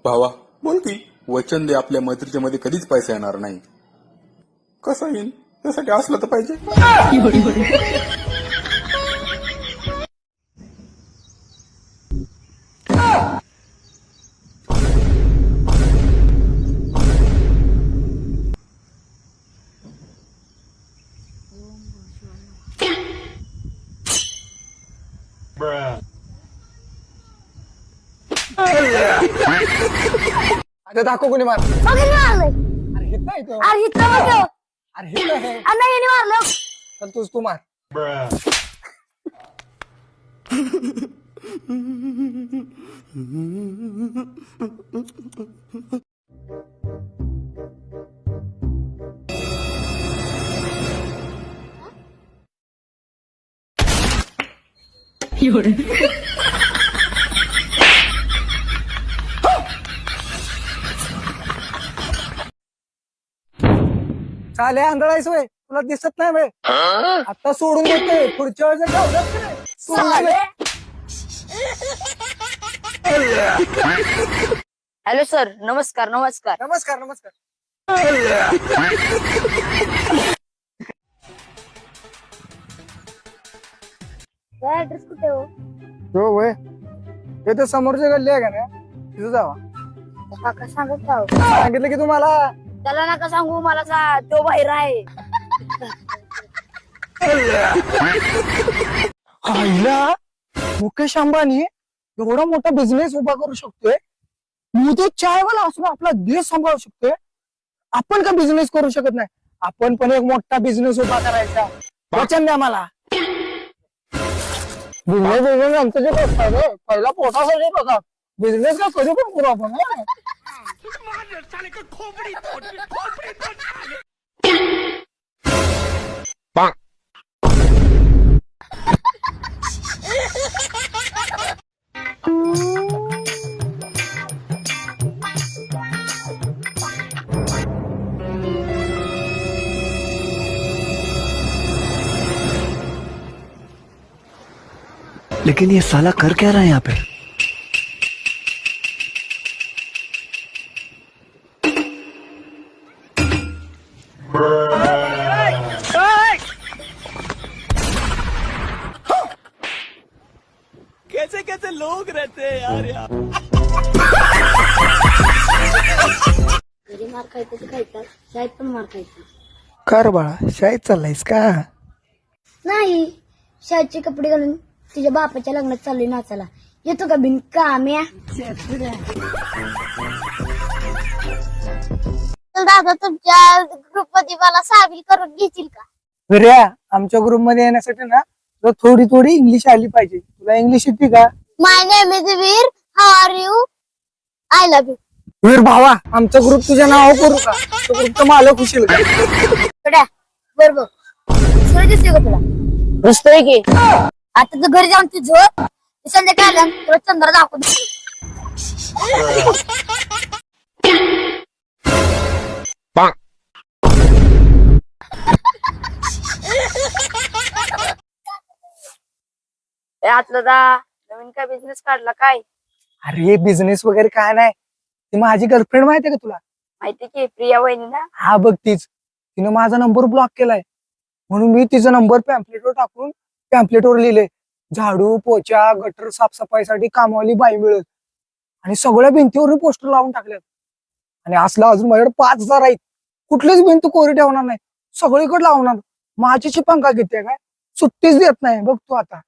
भावा बोल की वचन दे, आपल्या मैत्रीच्या मध्ये कधीच पैसा येणार नाही. कसा येईल त्यासाठी असलं तर पाहिजे. आता दाखव कोणी मार. बघितलं मारलंय. अरे हित नाही तो. अरे हिथं बघ ह्यो. अरे हित आहे. अण्णा याने मारलं. चल तूच तू मार. चाले आंधळायस वय, तुला दिसत नाही वय. आता सोडून देते, पुढच्या वेळेस ठेवलंच की नाही. सोडून साले. दे. हॅलो सर, नमस्कार नमस्कार. नमस्कार नमस्कार. काय ऍड्रेस कुठे हो? हो वय, ते तर समोरच्या गल्ली आहे का ना, तिथं जावा. काका सांगत का हो? सांगितलं की तुम्हाला. त्याला नका सांगू, मला तो बाहेर आहे. आईला मुकेश अंबानी एवढा मोठा बिझनेस उभा करू शकतोय. मोदी चायवाला असून आपला देश सांभाळू शकतोय. आपण का बिझनेस करू शकत नाही? आपण पण एक मोठा बिझनेस उभा करायचा. वचन द्या मला. बिझनेस आमचं जे करतात रे, पहिला पोटासाठी करतात. बिझनेस का कधी पण करू आपण. हं? लेकिन ये साला कर क्या रहा है यहाँ पे? कैसे कैसे लोग रहते हैं यार यहाँ. घरी मार खायचं खायचा, शाळेत पण मार खायचा. कर बाळा, शाळेत चाललायस का? नाही, शाळेचे कपडे घालून तुझ्या बापाच्या लग्नात चाललोय नाचायला. येतो का बिन काम्या? दादा तुमच्या ग्रुप मध्ये मला सामील करून घेतील का? भिर्या, आमच्या ग्रुप मध्ये येण्यासाठी ना तुला थोडी थोडी इंग्लिश आली पाहिजे. तुला इंग्लिश येते का? My name is Veer, how are you? I love you. Veer भावा, आमचा ग्रुप तुझ्या नाव करू का? तो ग्रुपचा मालक होशील का? बरोबर सर दिसते का तुला? दिसतोय की. आता तू घरी जाऊन तू झोप, संध्याकाळी आल्या तुला चंद्र दाखवून. आतलं दा नवीन काय बिझनेस काढला काय? अरे बिझनेस वगैरे काय नाही. ती माझी गर्लफ्रेंड माहितीये का तुला? माहिती की प्रिया वहिनी ना? हा बघ तीच. तिने माझा नंबर ब्लॉक केलाय, म्हणून मी तिचा नंबर पॅम्पलेटवर टाकून पॅम्पलेटवर लिहिले, झाडू पोचा गटर साफसफाईसाठी कामवाली बाई मिळत. आणि सगळ्या भिंतीवर पोस्टर लावून टाकल्यात. आणि असला अजून माझ्याकडे 5,000 आहेत. कुठलीच भिंत कोरी ठेवणार नाही, सगळीकडे लावणार. माझी पंखा घेते काय, सुट्टीच देत नाही बघ तू आता.